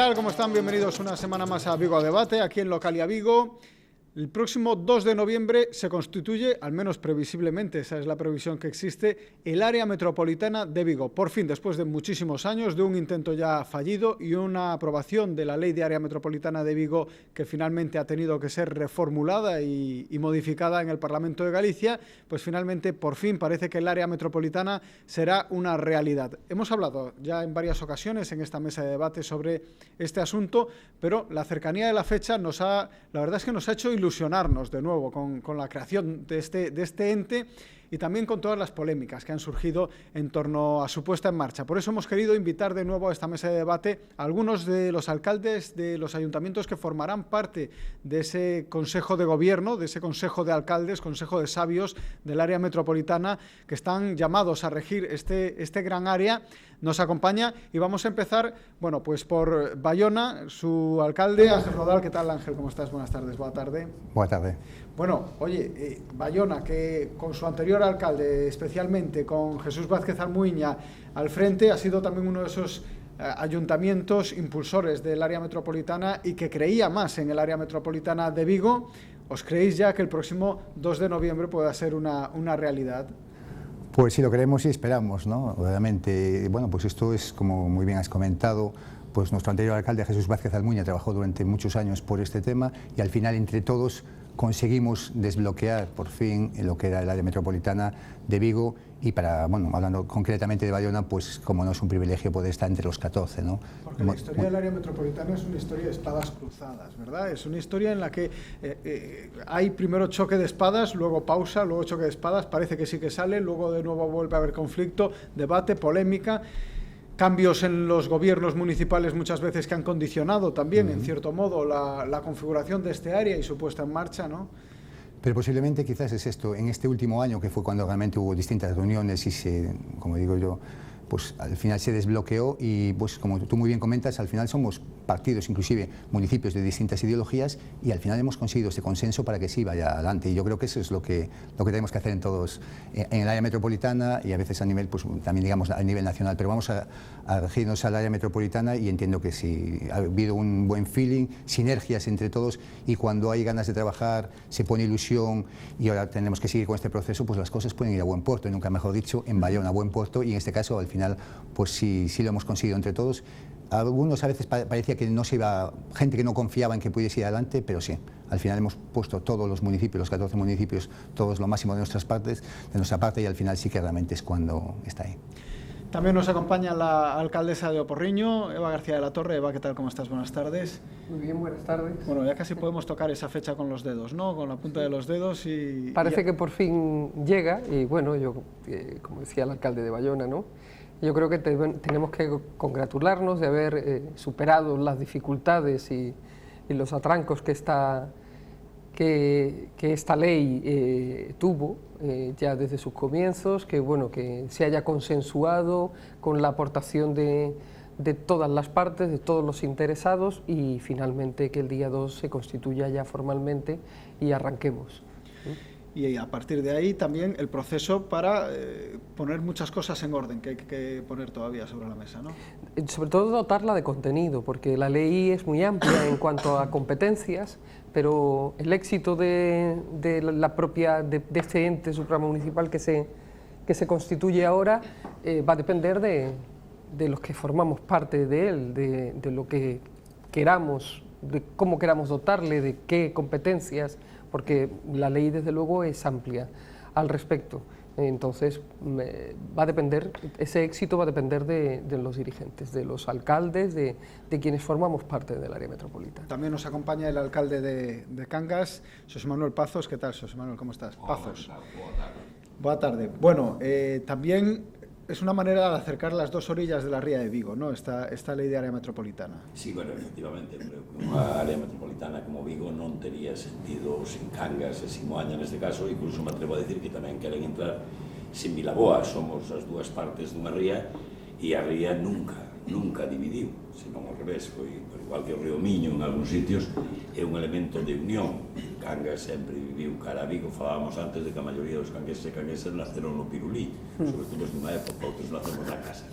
tal? ¿Cómo están? Bienvenidos una semana más a Vigo a Debate, aquí en Localia Vigo. El próximo 2 de noviembre se constituye, al menos previsiblemente, esa es la previsión que existe, el área metropolitana de Vigo. Por fin, después de muchísimos años, de un intento ya fallido y una aprobación de la ley de área metropolitana de Vigo que finalmente ha tenido que ser reformulada y modificada en el Parlamento de Galicia, pues finalmente, por fin, parece que el área metropolitana será una realidad. Hemos hablado ya en varias ocasiones en esta mesa de debate sobre este asunto, pero la cercanía de la fecha la verdad es que nos ha hecho ilusionarnos de nuevo con la creación de este ente y también con todas las polémicas que han surgido en torno a su puesta en marcha. Por eso hemos querido invitar de nuevo a esta mesa de debate a algunos de los alcaldes de los ayuntamientos que formarán parte de ese Consejo de Gobierno, de ese Consejo de Alcaldes, Consejo de Sabios del área metropolitana, que están llamados a regir este gran área. Nos acompaña y vamos a empezar, bueno, pues por Bayona, su alcalde, Ángel Rodal. ¿Qué tal, Ángel? ¿Cómo estás? Buenas tardes. Buena tarde. Buenas tardes. Bueno, oye, Bayona, que con su anterior alcalde, especialmente con Jesús Vázquez Almuiña al frente, ha sido también uno de esos ayuntamientos impulsores del área metropolitana y que creía más en el área metropolitana de Vigo. ¿Os creéis ya que el próximo 2 de noviembre pueda ser una realidad? Pues sí, lo creemos y esperamos, ¿no? Obviamente, bueno, pues esto es, como muy bien has comentado, pues nuestro anterior alcalde Jesús Vázquez Almuiña trabajó durante muchos años por este tema y al final, entre todos, conseguimos desbloquear por fin lo que era el área metropolitana de Vigo y bueno, hablando concretamente de Bayona, pues como no es un privilegio poder estar entre los 14, ¿no? Porque la historia del área metropolitana es una historia de espadas cruzadas, ¿verdad? Es una historia en la que hay primero choque de espadas, luego pausa, luego choque de espadas, parece que sí que sale, luego de nuevo vuelve a haber conflicto, debate, polémica. Cambios en los gobiernos municipales muchas veces que han condicionado también, en cierto modo, la configuración de este área y su puesta en marcha, ¿no? Pero posiblemente quizás es esto, en este último año, que fue cuando realmente hubo distintas reuniones y como digo yo, pues al final se desbloqueó y pues como tú muy bien comentas, al final somos partidos, inclusive municipios de distintas ideologías y al final hemos conseguido este consenso para que sí vaya adelante y yo creo que eso es lo que tenemos que hacer en todos, en el área metropolitana y a veces a nivel, pues también digamos a nivel nacional, pero vamos a regirnos al área metropolitana y entiendo que sí, ha habido un buen feeling, sinergias entre todos y cuando hay ganas de trabajar, se pone ilusión y ahora tenemos que seguir con este proceso, pues las cosas pueden ir a buen puerto, y nunca mejor dicho, en Bayona a buen puerto y en este caso al final pues sí lo hemos conseguido entre todos. Algunos a veces parecía que no se iba, gente que no confiaba en que pudiese ir adelante, pero sí, al final hemos puesto todos los municipios, los 14 municipios, todos lo máximo de nuestra parte y al final sí que realmente es cuando está ahí. También nos acompaña la alcaldesa de Oporriño, Eva García de la Torre. Eva, ¿qué tal? ¿Cómo estás? Buenas tardes. Muy bien, buenas tardes. Bueno, ya casi podemos tocar esa fecha con los dedos, ¿no? Con la punta de los dedos y... Parece que por fin llega y bueno, yo, como decía el alcalde de Bayona, ¿no? Yo creo que tenemos que congratularnos de haber superado las dificultades y los atrancos que esta ley tuvo ya desde sus comienzos, que bueno, que se haya consensuado con la aportación de todas las partes, de todos los interesados y finalmente que el día 2 se constituya ya formalmente y arranquemos. Y a partir de ahí también el proceso para poner muchas cosas en orden que hay que poner todavía sobre la mesa, ¿no? Sobre todo dotarla de contenido, porque la ley es muy amplia en cuanto a competencias, pero el éxito de este ente supramunicipal que se constituye ahora va a depender de los que formamos parte de él, de lo que queramos, de cómo queramos dotarle, de qué competencias, porque la ley desde luego es amplia al respecto. Entonces va a depender, ese éxito va a depender de los dirigentes, de los alcaldes, de quienes formamos parte del área metropolitana. También nos acompaña el alcalde de Cangas, José Manuel Pazos. ¿Qué tal, José Manuel? ¿Cómo estás? Pazos. Buena tarde. Bueno, también es una manera de acercar las dos orillas de la ría de Vigo, ¿no? Esta lei de área metropolitana. Sí, bueno, efectivamente, creo que unha área metropolitana como Vigo non tería sentido sin Cangas e sin Moaña neste caso, incluso me atrevo a decir que tamén queren entrar sin Vilaboa, somos as dúas partes dunha ría e a ría nunca dividiu, senón ao revés, foi igual que o río Miño en algúns sitios, é un elemento de unión. Cangas sempre viviu cara a Vigo, falábamos antes de que a maioría dos cangueses e canguesas naceron no Pirulí, sobre todo nunha época, outros nacemos na casa.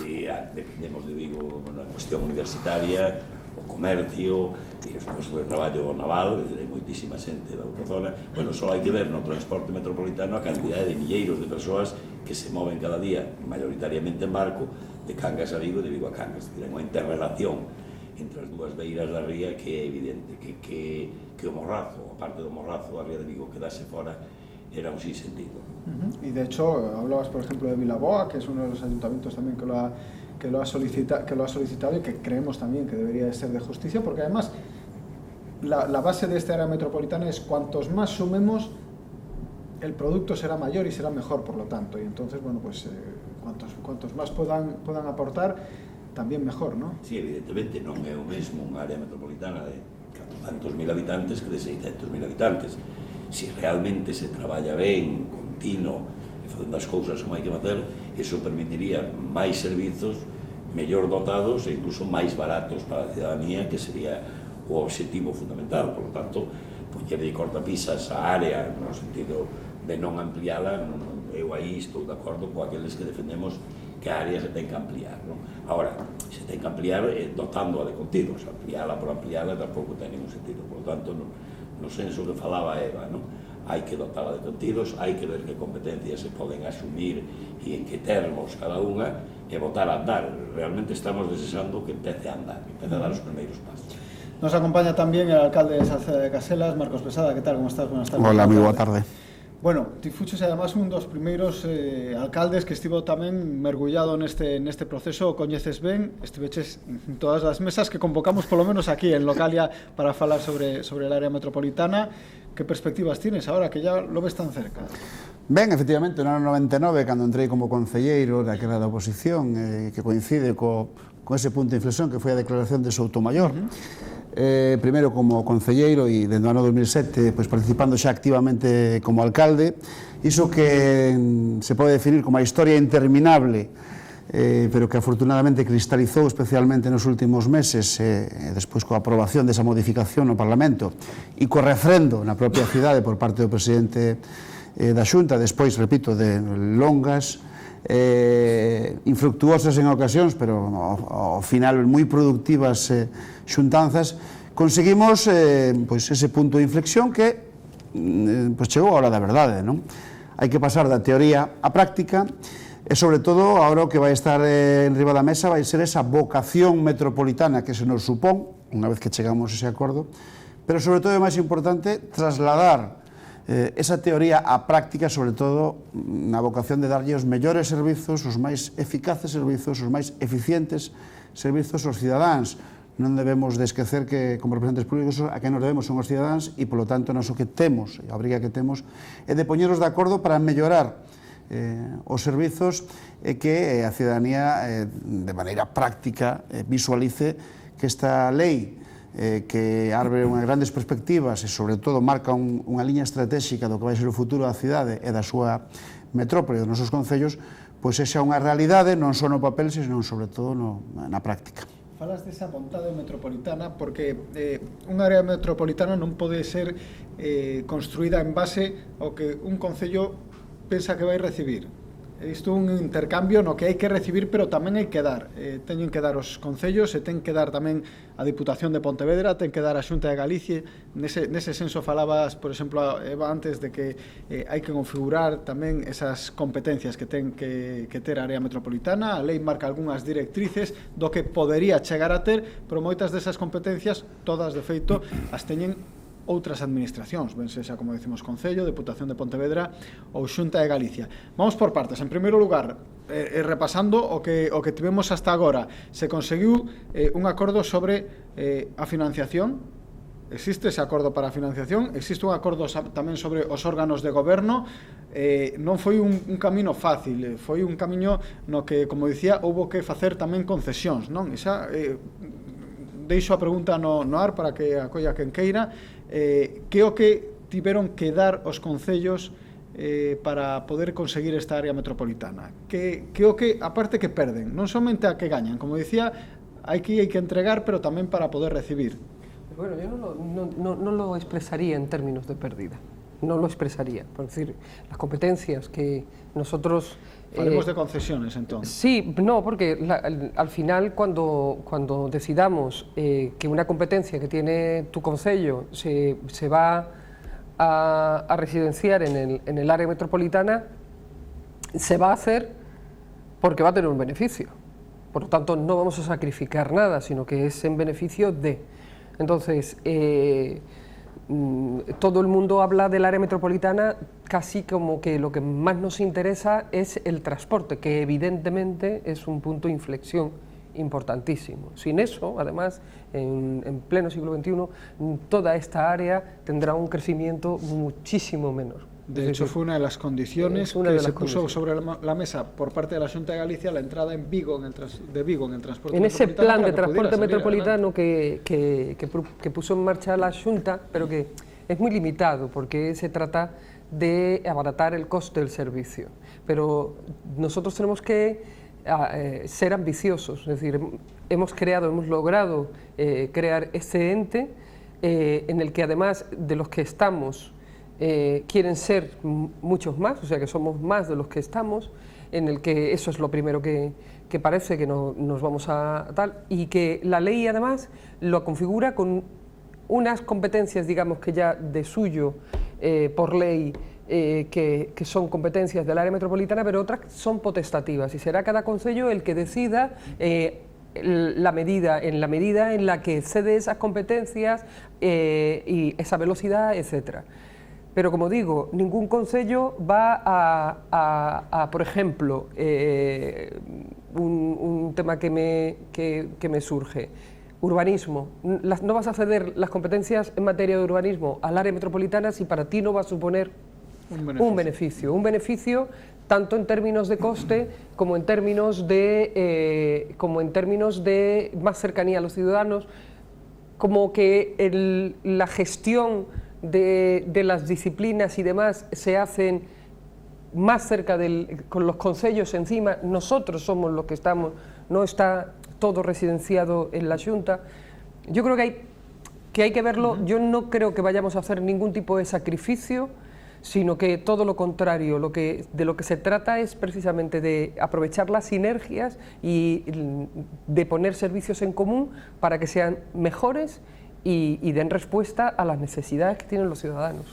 E dependemos de Vigo na cuestión universitaria, o comercio, e despois o traballo naval, de moitísima xente da outra zona. Bueno, só hai que ver no transporte metropolitano a cantidad de milleiros de persoas que se moven cada día, maioritariamente en barco, de Cangas a Vigo e de Vigo a Cangas. É unha interrelación entre as dúas beiras da ría que é evidente que o Morrazo, a parte do Morrazo da ría de Vigo que dase fora, era un sinsentido. Y de hecho, hablabas por ejemplo de Vilaboa, que es uno de los ayuntamientos también que lo ha solicitado y que creemos también que debería de ser de justicia, porque además la base de esta área metropolitana es cuantos más sumemos, el producto será mayor y será mejor, por lo tanto, y entonces, bueno, pues cuantos más puedan aportar, también mejor, ¿no? Sí, evidentemente non é o mesmo unha área metropolitana de 400.000 habitantes que de 600.000 habitantes. Si realmente se traballa ben, continuo, e facendo as cousas como hai que facer, iso permitiría máis servizos, mellor dotados e incluso máis baratos para a ciudadanía, que sería o objetivo fundamental. Por lo tanto, poñer de cortapisas a área no sentido de non ampliala, eu aí estou de acordo con aqueles que defendemos que a área se ten que ampliar, non? Ahora, se ten que ampliar dotándoa de contidos, ampliala por ampliala tampouco ten ningún sentido. Por lo tanto, no senso que falaba Eva, non? Hai que dotala de contidos, hai que ver que competencias se poden asumir e en que termos cada unha e botar a andar. Realmente estamos desexando que empece a andar, que empece a dar os primeiros pasos. Nos acompaña también el alcalde de Salceda de Caselas, Marcos Pesada. ¿Qué tal? ¿Cómo estás? Buenas tardes. Hola, moi boa tarde. Bueno, ti fuches además un dos primeiros alcaldes que estivo tamén mergullado neste proceso, coñeces ben, estiveches en todas as mesas que convocamos polo menos aquí en Localia para falar sobre el área metropolitana. Que perspectivas tienes ahora que ya lo ves tan cerca? Ben, efectivamente, no ano 99, cando entrei como concelleiro daquela da oposición, que coincide con ese punto de inflexión que foi a declaración de Soutomayor, primeiro como concelleiro e dende o ano 2007 pois, participando xa activamente como alcalde, iso que se pode definir como a historia interminable, pero que afortunadamente cristalizou especialmente nos últimos meses, despois coa aprobación desa modificación no Parlamento e co refrendo na propia cidade por parte do presidente da Xunta, despois, repito, de longas, infructuosas en ocasións, pero ao final moi productivas xuntanzas, conseguimos pois ese punto de inflexión que pois chegou a hora da verdade, non? Hai que pasar da teoría á práctica e, sobre todo, agora o que vai estar en riba da mesa vai ser esa vocación metropolitana que se nos supón, unha vez que chegamos a ese acordo, pero, sobre todo, é máis importante trasladar esa teoría á práctica, sobre todo na vocación de darlle os mellores servizos, os máis eficaces servizos, os máis eficientes servizos aos cidadáns. Non debemos de esquecer que, como representantes públicos, a que nos debemos son os cidadáns e, polo tanto, noso que temos, a obriga que temos, é de poñeros de acordo para mellorar os servizos e que a cidadanía, de maneira práctica, visualice que esta lei que abre unhas grandes perspectivas e, sobre todo, marca unha liña estratégica do que vai ser o futuro da cidade e da súa metrópole, dos nosos concellos, pois esa é unha realidade non só no papel, senón, sobre todo, na práctica. Falas desa vontade metropolitana porque unha área metropolitana non pode ser construída en base ao que un concello pensa que vai recibir. Isto é un intercambio no que hai que recibir, pero tamén hai que dar. Teñen que dar os concellos e ten que dar tamén a Diputación de Pontevedra, ten que dar a Xunta de Galicia. Nese senso falabas, por exemplo, Eva, antes de que hai que configurar tamén esas competencias que ten que ter a área metropolitana. A lei marca algunhas directrices do que podería chegar a ter, pero moitas desas competencias, todas de feito, as teñen outras administracións, ben sexa, como decimos, Concello, Deputación de Pontevedra ou Xunta de Galicia. Vamos por partes. En primeiro lugar, repasando o que tivemos hasta agora, se conseguiu un acordo sobre a financiación. Existe ese acordo para a financiación, existe un acordo tamén sobre os órganos de goberno. Non foi un camino fácil, foi un camiño no que, como dicía, houbo que facer tamén concesións, non? Esa, deixo a pregunta no ar para que acolla quen queira. Que o que tiveron que dar os concellos para poder conseguir esta área metropolitana? Que o que, aparte que perden, non somente a que gañan, como dicía, Aquí hay que entregar, pero también para poder recibir. Bueno, yo no lo expresaría en términos de pérdida, no lo expresaría. Por decir, las competencias que nosotros... Hablemos de concesiones, entonces. Sí, no, porque al final cuando decidamos que una competencia que tiene tu concello se va a residenciar en el área metropolitana, se va a hacer porque va a tener un beneficio. Por lo tanto, no vamos a sacrificar nada, sino que es en beneficio de... Entonces, todo el mundo habla del área metropolitana casi como que lo que más nos interesa es el transporte, que evidentemente es un punto de inflexión importantísimo. Sin eso, además, en pleno siglo XXI, toda esta área tendrá un crecimiento muchísimo menor. De hecho, fue una de las condiciones que se puso sobre la mesa por parte de la Xunta de Galicia la entrada en Vigo, en el transporte en ese plan de metropolitano transporte metropolitano que puso en marcha la Xunta, pero que es muy limitado porque se trata de abaratar el coste del servicio. Pero nosotros tenemos que ser ambiciosos, es decir, hemos logrado crear este ente en el que además de los que estamos quieren ser muchos más, o sea que somos más de los que estamos, en el que eso es lo primero que parece que nos vamos a tal, y que la ley además lo configura con unas competencias, digamos que ya de suyo por ley, que son competencias del área metropolitana, pero otras son potestativas, y será cada concello el que decida en la medida en la que cede esas competencias y esa velocidad, etcétera. Pero, como digo, ningún concello va a por ejemplo, un tema que me surge, urbanismo. No vas a ceder las competencias en materia de urbanismo al área metropolitana si para ti no va a suponer un beneficio tanto en términos de coste como en términos de más cercanía a los ciudadanos, como que la gestión de las disciplinas y demás se hacen más cerca con los concellos encima. Nosotros somos los que estamos, no está todo residenciado en la Xunta. Yo creo que hay que verlo. Yo no creo que vayamos a hacer ningún tipo de sacrificio, sino que todo lo contrario, de lo que se trata es precisamente de aprovechar las sinergias y de poner servicios en común para que sean mejores y den respuesta a las necesidades que tienen los ciudadanos.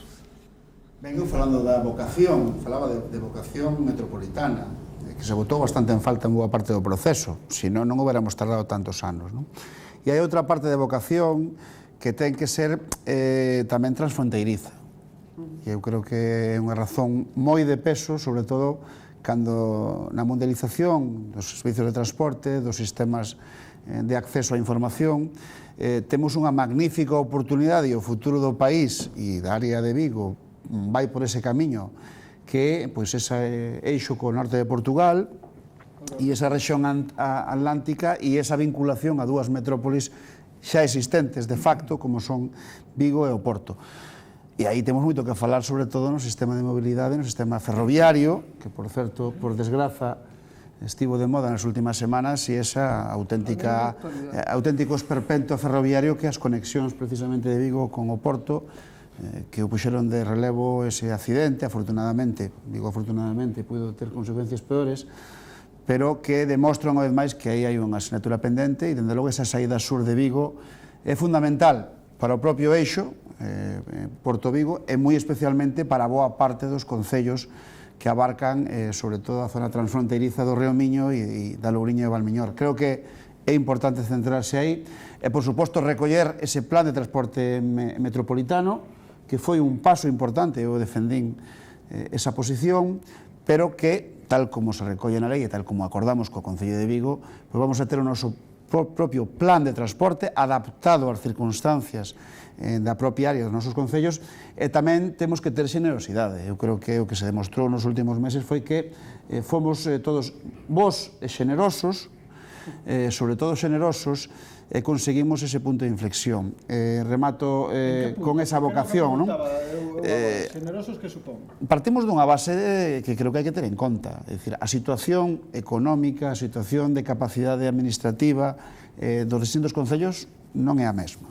Vengo falando da vocación, falaba de vocación metropolitana, que se botou bastante en falta en boa parte do proceso, senón non hubiéramos tardado tantos anos, non? E hai outra parte de vocación que ten que ser tamén transfronteiriza. E eu creo que é unha razón moi de peso, sobre todo cando na mundialización dos servicios de transporte, dos sistemas de acceso á información, temos unha magnífica oportunidade e o futuro do país e da área de Vigo vai por ese camiño que pois ese eixo co norte de Portugal e esa rexión atlántica e esa vinculación a dúas metrópolis xa existentes de facto como son Vigo e o Porto. E aí temos moito que falar sobre todo no sistema de mobilidade, no sistema ferroviario, que por certo, por desgraza, estivo de moda nas últimas semanas e esa auténtico esperpento ferroviario que as conexións precisamente de Vigo con o Porto que o puxeron de relevo ese accidente, afortunadamente, digo afortunadamente, puido ter consecuencias peores, pero que demostran unha vez máis que aí hai unha asignatura pendente e dende logo esa saída sur de Vigo é fundamental para o propio eixo Porto Vigo e moi especialmente para boa parte dos concellos que abarcan sobre todo a zona transfronteiriza do Río Miño e da Louriña e Valmiñor. Creo que é importante centrarse aí e, por suposto, recoller ese plan de transporte metropolitano, que foi un paso importante, eu defendín esa posición, pero que, tal como se recolle na lei e tal como acordamos co Concello de Vigo, pois vamos a ter o noso propio plan de transporte adaptado ás circunstancias da propia área dos nosos concellos e tamén temos que ter xenerosidade. Eu creo que o que se demostrou nos últimos meses foi que fomos todos bons e xenerosos, sobre todo xenerosos, e conseguimos ese punto de inflexión. Remato con esa vocación, non? Xenerosos que supón? Partimos dunha base que creo que hai que ter en conta, é dicir, a situación económica, a situación de capacidade administrativa dos distintos concellos non é a mesma.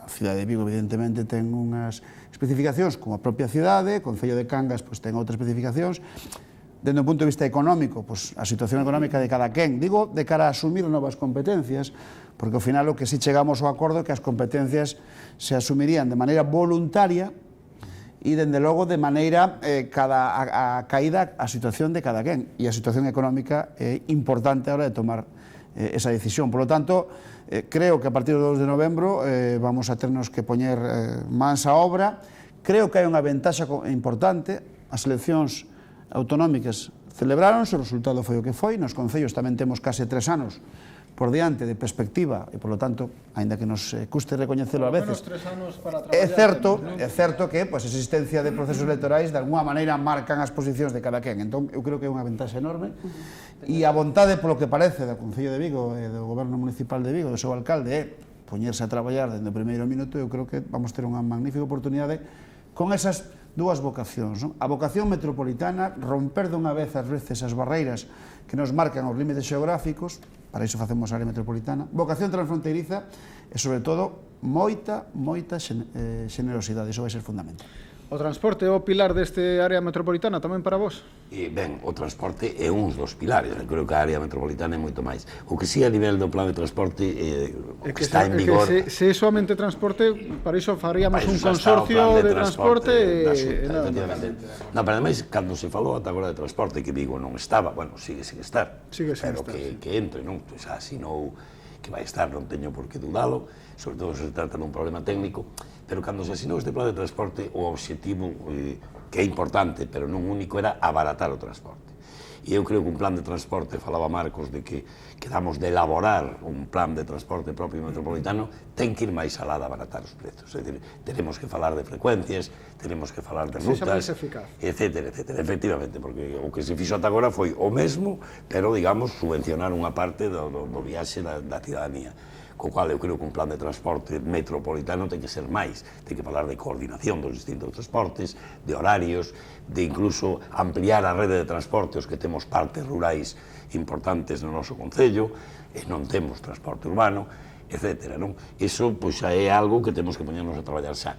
A cidade de Vigo, evidentemente, ten unhas especificacións como a propia cidade, o Concello de Cangas pois, ten outras especificacións. Dende o punto de vista económico, pois, a situación económica de cada quen, digo, de cara a asumir novas competencias, porque ao final o que si chegamos ao acordo é que as competencias se asumirían de maneira voluntaria e, dende logo, de maneira a caída a situación de cada quen. E a situación económica é importante a hora de tomar esa decisión. Por lo tanto, creo que a partir do 2 de novembro vamos a ternos que poñer mans á obra. Creo que hai unha ventaxa importante. As eleccións autonómicas celebráronse, o resultado foi o que foi. Nos concellos tamén temos case 3 anos por diante de perspectiva e, por lo tanto, aínda que nos custe recoñecelo a veces, é certo que pois, a existencia de procesos electorais de alguma maneira marcan as posicións de cada quen. Entón, eu creo que é unha ventaxa enorme e a vontade, polo que parece, do Concello de Vigo e do Goberno Municipal de Vigo, do seu alcalde, é poñerse a traballar dende o primeiro minuto. Eu creo que vamos ter unha magnífica oportunidade con esas dúas vocacións, non? A vocación metropolitana, romper dunha vez ás veces as barreiras que nos marcan os límites xeográficos, para iso facemos a área metropolitana, vocación transfronteiriza e, sobre todo, moita xenerosidade, iso vai ser fundamental. O transporte é o pilar deste área metropolitana tamén para vos? Ben, o transporte é uns dos pilares, eu creo que a área metropolitana é moito máis. O que si a nivel do plan de transporte que está en vigor... Se é somente transporte, para iso faríamos un consorcio de transporte e nada máis. Non, pero ademais, cando se falou ata agora de transporte, que Vigo non estaba, bueno, sigue sin estar, pero que entre, non? Pois asinou que vai estar, non teño por que dudalo, sobre todo se trata dun problema técnico, pero cando se asinou este plan de transporte, o obxectivo, que é importante, pero non único, era abaratar o transporte. E eu creo que un plan de transporte, falaba Marcos, de que quedamos de elaborar un plan de transporte propio metropolitano, ten que ir máis alá de abaratar os prezos. É dicir, tenemos que falar de frecuencias, tenemos que falar de rutas, etcétera, etcétera. Efectivamente, porque o que se fixo ata agora foi o mesmo, pero, digamos, subvencionar unha parte do viaxe da cidadanía. Co cual eu creo que un plan de transporte metropolitano ten que ser máis, ten que falar de coordinación dos distintos transportes, de horarios, de incluso ampliar a rede de transporte, os que temos partes rurais importantes no noso concello, e non temos transporte urbano, etcétera, non? Iso, pois, xa é algo que temos que poñernos a traballar xa.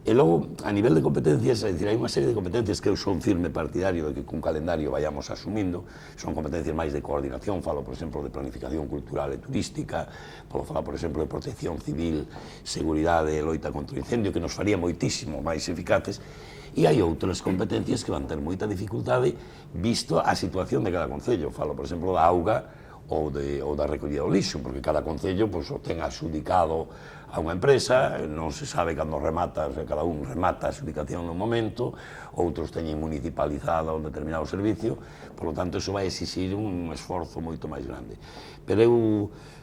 E logo, a nivel de competencias, é dicir, hai unha serie de competencias que eu son firme partidario de que cun calendario vayamos asumindo, son competencias máis de coordinación, falo, por exemplo, de planificación cultural e turística, podo falar, por exemplo, de protección civil, seguridade e loita contra o incendio, que nos faría moitísimo máis eficaces, e hai outras competencias que van ter moita dificultade visto a situación de cada concello, falo, por exemplo, da auga ou da recollida do lixo, porque cada concello pois, o ten adxudicado a unha empresa, non se sabe cando remata, cada un remata a adxudicación no momento, outros teñen municipalizado un determinado servicio, por lo tanto, iso vai exixir un esforzo moito máis grande. Pero eu,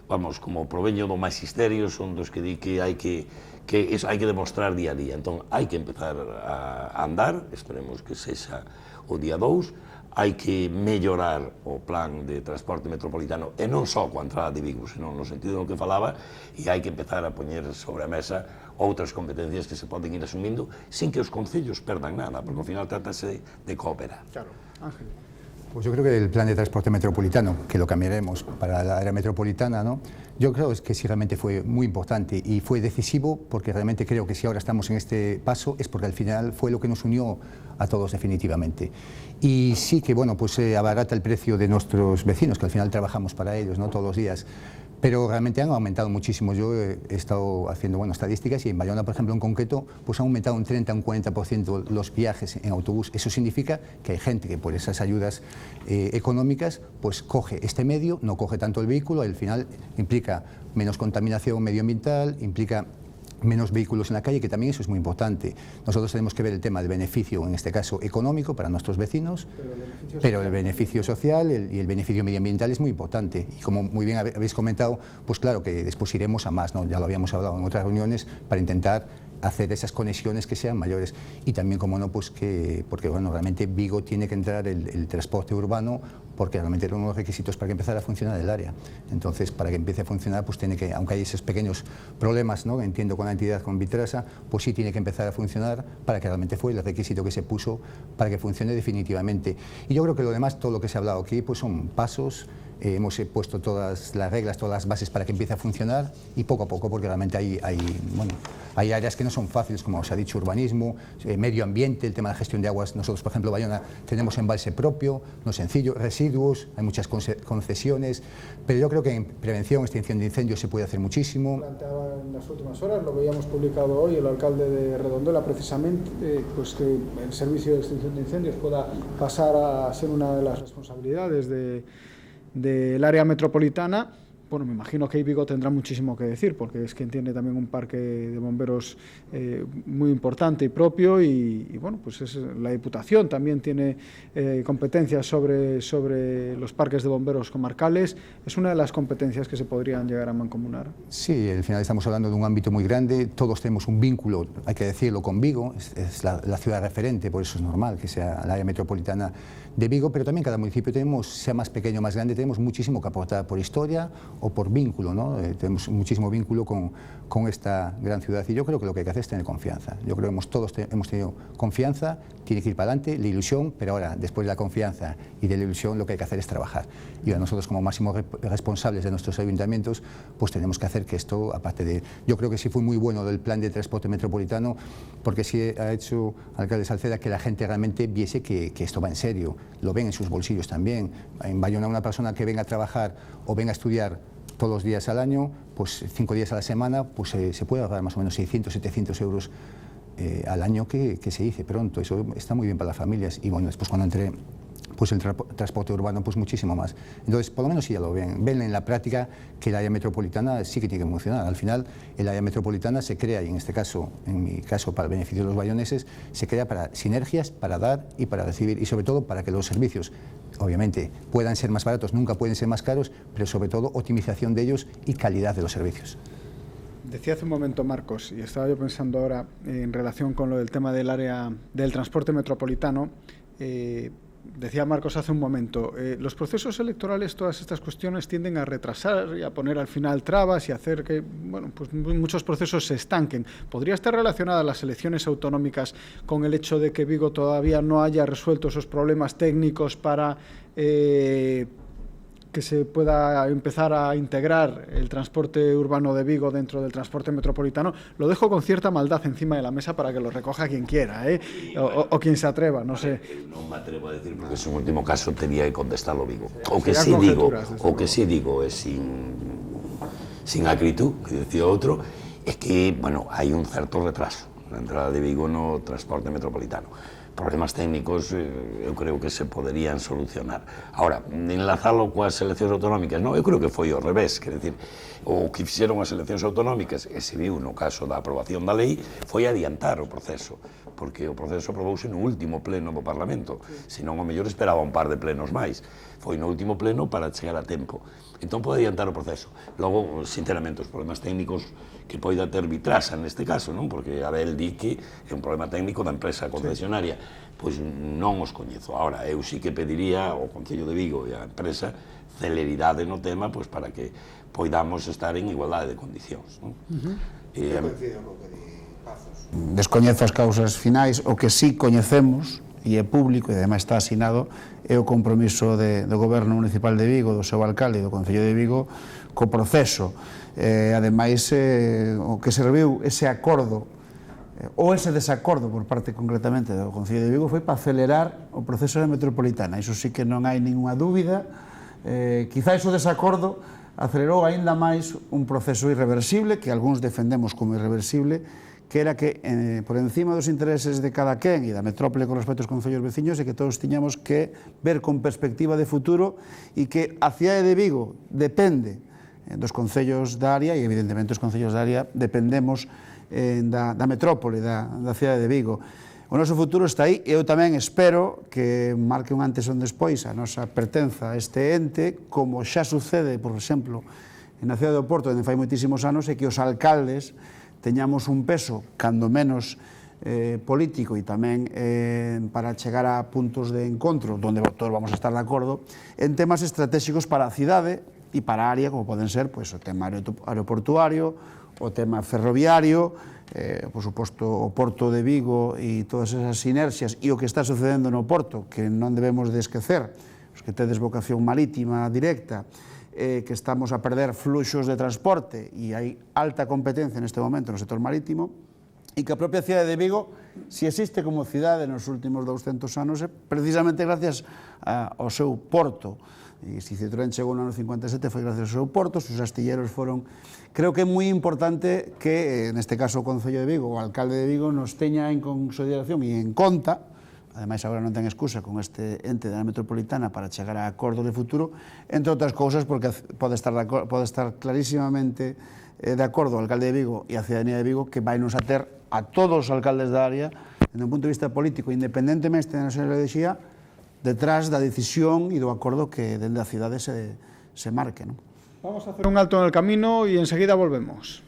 vamos, como proveño do magisterio, son dos que di que hai que demostrar día a día. Entón, hai que empezar a andar, esperemos que sexa o día 2, hai que mellorar o plan de transporte metropolitano, e non só coa entrada de Vigo, senón no sentido do que falaba, e hai que empezar a poñer sobre a mesa outras competencias que se poden ir asumindo sin que os concellos perdan nada, porque ao final trátase de cooperar. Claro, Ángel. Pues yo creo que el plan de transporte metropolitano, que lo cambiaremos para la área metropolitana, ¿no? Yo creo que sí realmente fue muy importante y fue decisivo, porque realmente creo que si ahora estamos en este paso es porque al final fue lo que nos unió a todos definitivamente. Y sí que, bueno, pues abarata el precio de nuestros vecinos, que al final trabajamos para ellos, ¿no? Todos los días. Pero realmente han aumentado muchísimo. Yo he estado haciendo estadísticas y en Bayona, por ejemplo, en concreto, pues han aumentado un 30 o un 40% los viajes en autobús. Eso significa que hay gente que por esas ayudas económicas pues coge este medio, no coge tanto el vehículo, al final implica menos contaminación medioambiental, implica menos vehículos en la calle, que también eso es muy importante. Nosotros tenemos que ver el tema del beneficio, en este caso económico, para nuestros vecinos, pero el beneficio social y el beneficio medioambiental es muy importante. Y como muy bien habéis comentado, pues claro que después iremos a más, ¿no? Ya lo habíamos hablado en otras reuniones, para intentar hacer esas conexiones que sean mayores. Y también, como no, pues porque bueno, realmente Vigo tiene que entrar el transporte urbano, porque realmente era uno de los requisitos para que empezara a funcionar el área. Entonces, para que empiece a funcionar, pues tiene que, aunque hay esos pequeños problemas, ¿no? Entiendo con la entidad, con Vitrasa, pues sí tiene que empezar a funcionar para que realmente fue el requisito que se puso para que funcione definitivamente. Y yo creo que lo demás, todo lo que se ha hablado aquí, pues son pasos hemos puesto todas las reglas, todas las bases para que empiece a funcionar y poco a poco, porque realmente hay áreas que no son fáciles, como os ha dicho, urbanismo, medio ambiente, el tema de la gestión de aguas. Nosotros, por ejemplo, Bayona, tenemos embalse propio, no es sencillo, residuos, hay muchas concesiones, pero yo creo que en prevención, extinción de incendios se puede hacer muchísimo. Planteaba en las últimas horas, lo veíamos publicado hoy, el alcalde de Redondela, precisamente, pues que el servicio de extinción de incendios pueda pasar a ser una de las responsabilidades del área metropolitana. Bueno, me imagino que Vigo tendrá muchísimo que decir, porque es quien tiene también un parque de bomberos muy importante y propio, y bueno, pues la Diputación también tiene competencias sobre los parques de bomberos comarcales. Es una de las competencias que se podrían llegar a mancomunar. Sí, al final estamos hablando de un ámbito muy grande, todos tenemos un vínculo, hay que decirlo, con Vigo, es la ciudad referente, por eso es normal que sea el área metropolitana de Vigo, pero también cada municipio tenemos, sea más pequeño o más grande, tenemos muchísimo que aportar por historia o por vínculo, ¿no? Tenemos muchísimo vínculo con esta gran ciudad, y yo creo que lo que hay que hacer es tener confianza. Yo creo que todos hemos tenido confianza, tiene que ir para adelante, la ilusión, pero ahora, después de la confianza y de la ilusión, lo que hay que hacer es trabajar. Y ahora nosotros, como máximos responsables de nuestros ayuntamientos, pues tenemos que hacer que esto, aparte de... Yo creo que sí fue muy bueno el plan de transporte metropolitano, porque sí ha hecho, alcalde Salceda, que la gente realmente viese que esto va en serio. Lo ven en sus bolsillos también. En Bayona, una persona que venga a trabajar o venga a estudiar todos los días al año, pues 5 días a la semana, pues se puede ahorrar más o menos 600, 700 euros al año, que se dice pronto. Eso está muy bien para las familias. Y bueno, después cuando entré pues el transporte urbano, pues muchísimo más. Entonces, por lo menos sí ya lo ven. Ven en la práctica que el área metropolitana sí que tiene que funcionar. Al final, el área metropolitana se crea, y en este caso, en mi caso, para el beneficio de los bayoneses, se crea para sinergias, para dar y para recibir, y sobre todo para que los servicios, obviamente, puedan ser más baratos, nunca pueden ser más caros, pero sobre todo optimización de ellos y calidad de los servicios. Decía hace un momento Marcos, y estaba yo pensando ahora en relación con lo del tema del área del transporte metropolitano. Decía Marcos hace un momento, los procesos electorales, todas estas cuestiones tienden a retrasar y a poner al final trabas y hacer que, bueno, pues muchos procesos se estanquen. ¿Podría estar relacionada las elecciones autonómicas con el hecho de que Vigo todavía no haya resuelto esos problemas técnicos para que se pueda empezar a integrar el transporte urbano de Vigo dentro del transporte metropolitano? Lo dejo con cierta maldad encima de la mesa para que lo recoja quien quiera, o quien se atreva, no sé. Non me atrevo a decir, porque en último caso tenía que contestarlo Vigo. O que sí digo é sin acritud, que decía outro, é que, bueno, hai un certo retraso na entrada de Vigo no transporte metropolitano. Problemas técnicos eu creo que se poderían solucionar. Ahora, enlazalo coas eleccións autonómicas, non, eu creo que foi ao revés, quer decir, o que fixeron as eleccións autonómicas, e se viu no caso da aprobación da lei, foi adiantar o proceso, porque o proceso aprobouse no último pleno do Parlamento, senón o mellor esperaba un par de plenos máis. Foi no último pleno para chegar a tempo. Entón pode adiantar o proceso. Logo, sinceramente, os problemas técnicos que poida ter Vitrasa neste caso, non? Porque Abel di que é un problema técnico da empresa concesionaria, pois non os coñezo. Ahora, eu sí que pediría ao Concello de Vigo e á empresa celeridade no tema, pois para que poidamos estar en igualdade de condicións, non? Descoñezo as causas finais, o que sí coñecemos e é público e ademais está asinado é o compromiso do Goberno Municipal de Vigo, do seu alcalde e do Concello de Vigo co proceso. Ademais, o que serviu ese acordo ou ese desacordo por parte concretamente do Concello de Vigo foi para acelerar o proceso da metropolitana. Iso sí que non hai ninguna dúbida. Quizás o desacordo acelerou aínda máis un proceso irreversible que algúns defendemos como irreversible, que era que por encima dos intereses de cada quen e da metrópole con respecto aos concellos veciños, é que todos tiñamos que ver con perspectiva de futuro e que a cidade de Vigo depende dos concellos da área e evidentemente os concellos da área dependemos da metrópole, da cidade de Vigo. O noso futuro está aí e eu tamén espero que marque un antes e un despois a nosa pertenza a este ente, como xa sucede, por exemplo, na cidade do Porto, onde fai moitísimos anos, e que os alcaldes teñamos un peso, cando menos político e tamén para chegar a puntos de encontro onde todos vamos a estar de acordo en temas estratégicos para a cidade e para a área, como poden ser o tema aeroportuario, o tema ferroviario, por suposto o Porto de Vigo e todas esas sinerxias e o que está sucedendo no Porto, que non debemos de esquecer, os que tedes vocación marítima directa, que estamos a perder fluxos de transporte e hai alta competencia neste momento no sector marítimo, e que a propia cidade de Vigo, si existe como cidade nos últimos 200 anos, é precisamente gracias ao seu porto. E se Citroën chegou no ano 57 foi gracias ao seu porto, os astilleros foron... Creo que é moi importante que, neste caso, o Concello de Vigo, o alcalde de Vigo, nos teña en consideración e en conta, ademais agora non ten excusa con este ente da metropolitana para chegar a acordos de futuro, entre outras cousas porque pode estar clarísimamente de acordo o alcalde de Vigo e a cidadanía de Vigo que vai nos a ter a todos os alcaldes da área, desde un punto de vista político, independentemente da nosa ideoloxía, detrás da decisión e do acordo que dende a cidade se marque, non? Vamos a hacer un alto en el camino y enseguida volvemos.